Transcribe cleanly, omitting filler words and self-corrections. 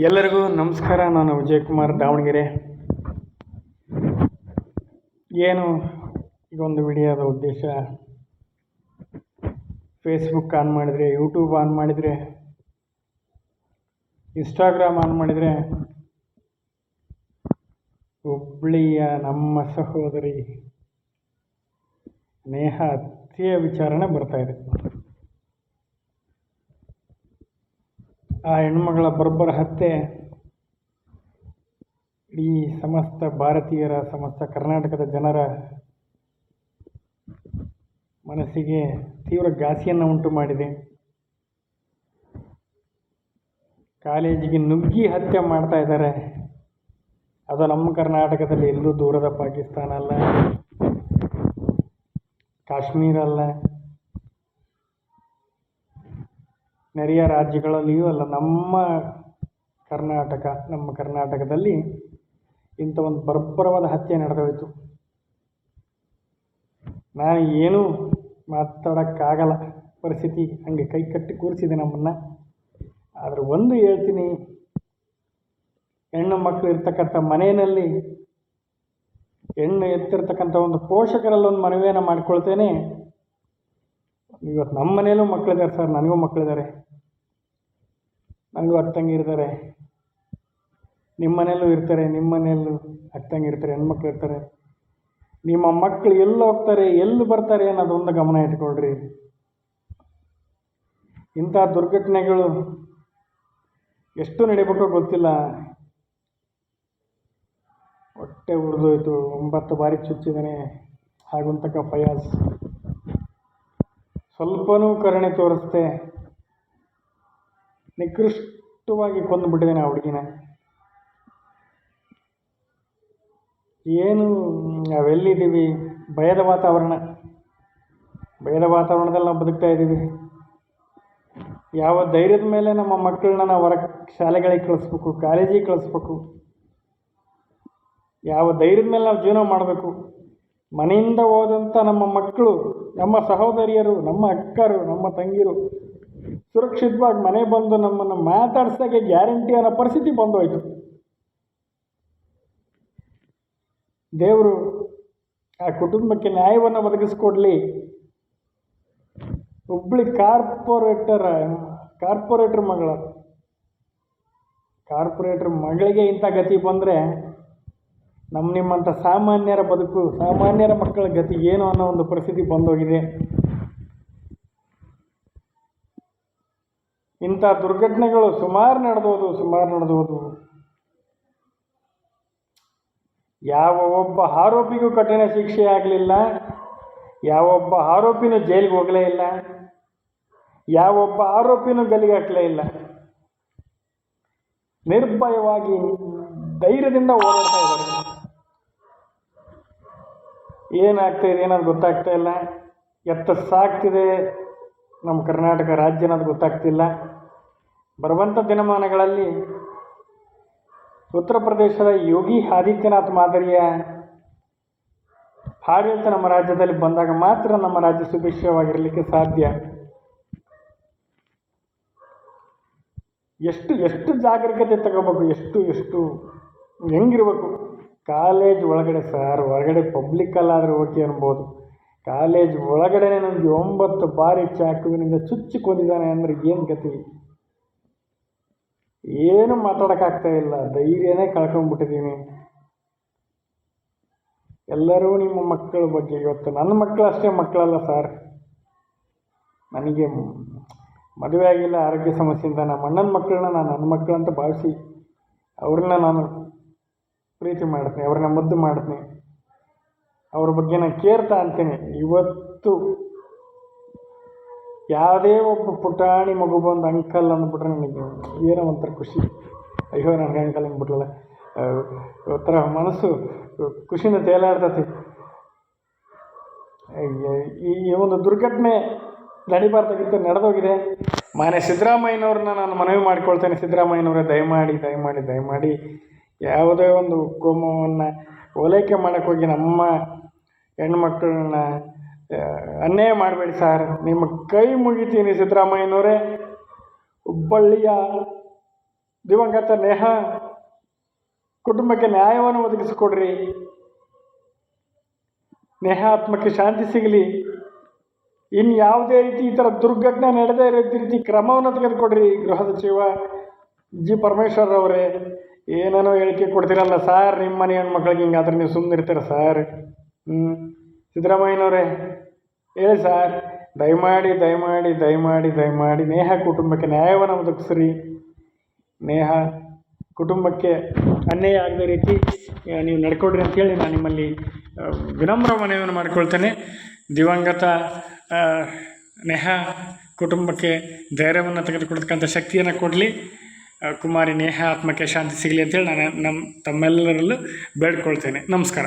ಎಲ್ಲರಿಗೂ ನಮಸ್ಕಾರ. ನಾನು ವಿಜಯಕುಮಾರ್, ದಾವಣಗೆರೆ. ಏನು ಈಗ ಒಂದು ವಿಡಿಯೋದ ಉದ್ದೇಶ, ಫೇಸ್ಬುಕ್ ಆನ್ ಮಾಡಿದರೆ, ಯೂಟ್ಯೂಬ್ ಆನ್ ಮಾಡಿದರೆ, ಇನ್ಸ್ಟಾಗ್ರಾಮ್ ಆನ್ ಮಾಡಿದರೆ ಹುಬ್ಬಳ್ಳಿಯ ನಮ್ಮ ಸಹೋದರಿ ನೇಹಾ ಹತ್ಯೆಯ ವಿಚಾರಣೆ ಬರ್ತಾಯಿದೆ. ಆ ಹೆಣ್ಮಗಳ ಬರ್ಬರ ಹತ್ಯೆ ಇಡೀ ಸಮಸ್ತ ಭಾರತೀಯರ, ಸಮಸ್ತ ಕರ್ನಾಟಕದ ಜನರ ಮನಸ್ಸಿಗೆ ತೀವ್ರ ಘಾಸಿಯನ್ನು ಉಂಟು ಮಾಡಿದೆ. ಕಾಲೇಜಿಗೆ ನುಗ್ಗಿ ಹತ್ಯೆ ಮಾಡ್ತಾ ಇದ್ದಾರೆ. ಅದು ನಮ್ಮ ಕರ್ನಾಟಕದಲ್ಲಿ, ಎಲ್ಲೂ ದೂರದ ಪಾಕಿಸ್ತಾನ ಅಲ್ಲ, ಕಾಶ್ಮೀರ ಅಲ್ಲ, ನೆರೆಯ ರಾಜ್ಯಗಳಲ್ಲಿಯೂ ಅಲ್ಲ, ನಮ್ಮ ಕರ್ನಾಟಕದಲ್ಲಿ ಇಂಥ ಒಂದು ಬರ್ಬರವಾದ ಹತ್ಯೆ ನಡೆದೋಯ್ತು. ನಾನು ಏನೂ ಮಾತಾಡೋಕ್ಕಾಗಲ್ಲ, ಪರಿಸ್ಥಿತಿ ಹಂಗೆ ಕೈ ಕಟ್ಟಿ ಕೂರಿಸಿದೆ ನಮ್ಮನ್ನು. ಆದರೆ ಒಂದು ಹೇಳ್ತೀನಿ, ಹೆಣ್ಣು ಮಕ್ಕಳು ಇರ್ತಕ್ಕಂಥ ಮನೆಯಲ್ಲಿ, ಹೆಣ್ಣು ಎತ್ತಿರ್ತಕ್ಕಂಥ ಒಂದು ಪೋಷಕರಲ್ಲೊಂದು ಮನವಿಯನ್ನು ಮಾಡ್ಕೊಳ್ತೇನೆ. ಇವತ್ತು ನಮ್ಮ ಮನೆಯಲ್ಲೂ ಮಕ್ಕಳಿದ್ದಾರೆ ಸರ್, ನನಗೂ ಮಕ್ಕಳಿದ್ದಾರೆ, ನನಗೂ ಅಕ್ಕ ತಂಗಿ ಇರ್ತಾರೆ, ನಿಮ್ಮ ಮನೆಯಲ್ಲೂ ಇರ್ತಾರೆ, ನಿಮ್ಮ ಮನೆಯಲ್ಲೂ ಅಕ್ಕ ತಂಗಿ ಇರ್ತಾರೆ, ಹೆಣ್ಮಕ್ಳು ಇರ್ತಾರೆ. ನಿಮ್ಮ ಮಕ್ಕಳು ಎಲ್ಲಿ ಹೋಗ್ತಾರೆ, ಎಲ್ಲಿ ಬರ್ತಾರೆ ಅನ್ನೋದೊಂದು ಗಮನ ಇಟ್ಕೊಳ್ರಿ. ಇಂಥ ದುರ್ಘಟನೆಗಳು ಎಷ್ಟು ನಡಿಬೇಕೋ ಗೊತ್ತಿಲ್ಲ. ಹೊಟ್ಟೆ ಉರಿದೋಯ್ತು, 9 ಬಾರಿ ಚುಚ್ಚಿದ್ದಾನೆ ಹಾಗುಂತಕ ಫಯಾಜ್. ಸ್ವಲ್ಪನೂ ಕರುಣೆ ತೋರಿಸ್ತೆ ನಿಕೃಷ್ಟವಾಗಿ ಕೊಂದುಬಿಟ್ಟಿದ್ದಾನೆ ಆ ಹುಡುಗಿನ. ಏನು ನಾವೆಲ್ಲಿದ್ದೀವಿ? ಭಯದ ವಾತಾವರಣದಲ್ಲಿ ನಾವು ಬದುಕ್ತಾ ಇದ್ದೀವಿ. ಯಾವ ಧೈರ್ಯದ ಮೇಲೆ ನಮ್ಮ ಮಕ್ಕಳನ್ನ ನಾವು ಶಾಲೆಗಳಿಗೆ ಕಳಿಸ್ಬೇಕು, ಕಾಲೇಜಿಗೆ ಕಳಿಸ್ಬೇಕು? ಯಾವ ಧೈರ್ಯದ ಮೇಲೆ ನಾವು ಜೀವನ ಮಾಡಬೇಕು? ಮನೆಯಿಂದ ಹೋದಂಥ ನಮ್ಮ ಮಕ್ಕಳು, ನಮ್ಮ ಸಹೋದರಿಯರು, ನಮ್ಮ ಅಕ್ಕರು, ನಮ್ಮ ತಂಗಿರು ಸುರಕ್ಷಿತವಾಗಿ ಮನೆ ಬಂದು ನಮ್ಮನ್ನು ಮಾತಾಡ್ಸೋಕ್ಕೆ ಗ್ಯಾರಂಟಿ ಅನ್ನೋ ಪರಿಸ್ಥಿತಿ ಬಂದೋಯ್ತು. ದೇವರು ಆ ಕುಟುಂಬಕ್ಕೆ ನ್ಯಾಯವನ್ನು ಒದಗಿಸ್ಕೊಡ್ಲಿ. ಹುಬ್ಬಳ್ಳಿ ಕಾರ್ಪೊರೇಟರ್ ಮಗಳಿಗೆ ಇಂಥ ಗತಿ ಬಂದರೆ ನಿಮ್ಮಂಥ ಸಾಮಾನ್ಯರ ಬದುಕು, ಸಾಮಾನ್ಯರ ಮಕ್ಕಳ ಗತಿ ಏನು ಅನ್ನೋ ಒಂದು ಪರಿಸ್ಥಿತಿ ಬಂದೋಗಿದೆ. ಇಂಥ ದುರ್ಘಟನೆಗಳು ಸುಮಾರು ನಡೆದೋದು. ಯಾವ ಒಬ್ಬ ಆರೋಪಿಗೂ ಕಠಿಣ ಶಿಕ್ಷೆ ಆಗಲಿಲ್ಲ, ಯಾವ ಒಬ್ಬ ಆರೋಪಿನೂ ಜೈಲಿಗೆ ಹೋಗಲೇ ಇಲ್ಲ, ಯಾವ ಒಬ್ಬ ಆರೋಪಿನೂ ಗಲ್ಲಿಗೆ ಹಾಕಲೇ ಇಲ್ಲ. ನಿರ್ಭಯವಾಗಿ ಧೈರ್ಯದಿಂದ ಓಡಾಡ್ತಾ ಇದ್ದಾರೆ. ಏನಾಗ್ತಾಯಿದೆ ಅನ್ನೋದು ಗೊತ್ತಾಗ್ತಾ ಇಲ್ಲ. ಎತ್ತ ಸಾಗ್ತಿದೆ ನಮ್ಮ ಕರ್ನಾಟಕ ರಾಜ್ಯ ಅನ್ನೋದು ಗೊತ್ತಾಗ್ತಿಲ್ಲ. ಬರುವಂಥ ದಿನಮಾನಗಳಲ್ಲಿ ಉತ್ತರ ಪ್ರದೇಶದ ಯೋಗಿ ಆದಿತ್ಯನಾಥ್ ಮಾದರಿಯ ಆಡಳಿತ ನಮ್ಮ ರಾಜ್ಯದಲ್ಲಿ ಬಂದಾಗ ಮಾತ್ರ ನಮ್ಮ ರಾಜ್ಯ ಸುಭಿಕ್ಷವಾಗಿರಲಿಕ್ಕೆ ಸಾಧ್ಯ. ಎಷ್ಟು ಜಾಗರೂಕತೆ ತಗೋಬೇಕು, ಎಷ್ಟು ಹೆಂಗಿರ್ಬೇಕು? ಕಾಲೇಜ್ ಒಳಗಡೆ ಸರ್, ಹೊರಗಡೆ ಪಬ್ಲಿಕ್ಕಲ್ಲಾದರೆ ಓಕೆ ಅನ್ಬೋದು. ಕಾಲೇಜ್ ಒಳಗಡೆ ನನಗೆ 9 ಬಾರಿ ಚಾಕುವಿನಿಂದ ಚುಚ್ಚಿಕೊಂಡಿದ್ದಾನೆ ಅಂದರೆ ಏನು ಗತಿ? ಏನು ಮಾತಾಡೋಕ್ಕಾಗ್ತಾ ಇಲ್ಲ, ಧೈರ್ಯನೇ ಕಳ್ಕೊಂಡ್ಬಿಟ್ಟಿದ್ದೀನಿ. ಎಲ್ಲರೂ ನಿಮ್ಮ ಮಕ್ಕಳ ಬಗ್ಗೆ, ಇವತ್ತು ನನ್ನ ಮಕ್ಕಳು ಅಷ್ಟೇ ಮಕ್ಕಳಲ್ಲ ಸರ್. ನನಗೆ ಮದುವೆ ಆಗಿಲ್ಲ, ಆರೋಗ್ಯ ಸಮಸ್ಯೆಯಿಂದ ನಮ್ಮ ಅಣ್ಣನ ಮಕ್ಕಳನ್ನ ನಾನು ನನ್ನ ಮಕ್ಕಳಂತ ಭಾವಿಸಿ ಅವ್ರನ್ನ ನಾನು ಪ್ರೀತಿ ಮಾಡ್ತೀನಿ, ಅವ್ರನ್ನ ಮುದ್ದು ಮಾಡ್ತೀನಿ, ಅವ್ರ ಬಗ್ಗೆ ನಾನು ಕೇರ್ತಾ ಅಂತೀನಿ. ಇವತ್ತು ಯಾವುದೇ ಒಬ್ಬ ಪುಟಾಣಿ ಮಗು ಬಂದು ಅಂಕಲ್ ಅಂದ್ಬಿಟ್ರೆ ನನಗೆ ಏನೋ ಒಂಥರ ಖುಷಿ. ಅಯ್ಯೋ ನನಗೆ ಅಂಕಲ್ ಅಂದ್ಬಿಟ್ಲಲ್ಲ, ಒಂಥರ ಮನಸ್ಸು ಖುಷಿನ ತೇಲಾಡ್ತತಿ. ಈ ಒಂದು ದುರ್ಘಟನೆ ನಡಿಬಾರ್ದಾಗಿತ್ತು, ನಡೆದೋಗಿದೆ. ಮಾನ್ಯ ಸಿದ್ದರಾಮಯ್ಯನವ್ರನ್ನ ನಾನು ಮನವಿ ಮಾಡ್ಕೊಳ್ತೇನೆ. ಸಿದ್ದರಾಮಯ್ಯನವರೇ, ದಯಮಾಡಿ ಯಾವುದೇ ಒಂದು ಕೋಮವನ್ನು ಓಲೈಕೆ ಮಾಡೋಕ್ಕೆ ಹೋಗಿ ನಮ್ಮ ಹೆಣ್ಮಕ್ಳನ್ನ ಅನ್ಯಾಯ ಮಾಡಬೇಡಿ ಸರ್. ನಿಮ್ಮ ಕೈ ಮುಗಿತೀನಿ ಸಿದ್ದರಾಮಯ್ಯನವರೇ. ಹುಬ್ಬಳ್ಳಿಯ ದಿವಂಗತ ನೇಹಾ ಕುಟುಂಬಕ್ಕೆ ನ್ಯಾಯವನ್ನು ಒದಗಿಸಿಕೊಡ್ರಿ. ನೇಹಾ ಆತ್ಮಕ್ಕೆ ಶಾಂತಿ ಸಿಗಲಿ. ಇನ್ನು ಯಾವುದೇ ರೀತಿ ಈ ಥರ ದುರ್ಘಟನೆ ನಡೆದೇ ಇರೋ ರೀತಿ ಕ್ರಮವನ್ನು ತೆಗೆದುಕೊಡ್ರಿ. ಗೃಹ ಸಚಿವ ಜಿ ಪರಮೇಶ್ವರ್ ಅವರೇ, ಏನೇನೋ ಹೇಳಿಕೆ ಕೊಡ್ತಿರಲ್ಲ ಸಾರ್, ನಿಮ್ಮ ಮನೆ ಹೆಣ್ಮಕ್ಳಿಗೆ ಹಿಂಗಾದ್ರೆ ನೀವು ಸುಮ್ಮನಿರ್ತೀರ ಸಾರ್. ಸಿದ್ದರಾಮಯ್ಯನವರೇ ಹೇಳಿ ಸಾರ್, ದಯಮಾಡಿ ದಯಮಾಡಿ ದಯಮಾಡಿ ದಯಮಾಡಿ ನೇಹಾ ಕುಟುಂಬಕ್ಕೆ ನ್ಯಾಯವನ್ನು ಒದಗಿಸ್ರಿ. ನೇಹಾ ಕುಟುಂಬಕ್ಕೆ ಅನ್ಯಾಯ ಆಗದ ರೀತಿ ನೀವು ನಡ್ಕೊಡ್ರಿ ಅಂತೇಳಿ ನಾನು ನಿಮ್ಮಲ್ಲಿ ವಿನಮ್ರ ಮನವಿಯನ್ನು ಮಾಡಿಕೊಳ್ತೇನೆ. ದಿವಂಗತ ನೇಹಾ ಕುಟುಂಬಕ್ಕೆ ಧೈರ್ಯವನ್ನು ತೆಗೆದುಕೊಡ್ತಕ್ಕಂಥ ಶಕ್ತಿಯನ್ನು ಕೊಡಲಿ. ಕುಮಾರಿ ನೇಹಾ ಆತ್ಮಕ್ಕೆ ಶಾಂತಿ ಸಿಗಲಿ ಅಂತೇಳಿ ನಾನು ತಮ್ಮೆಲ್ಲರಲ್ಲೂ ಬೇಡ್ಕೊಳ್ತೇನೆ. ನಮಸ್ಕಾರ.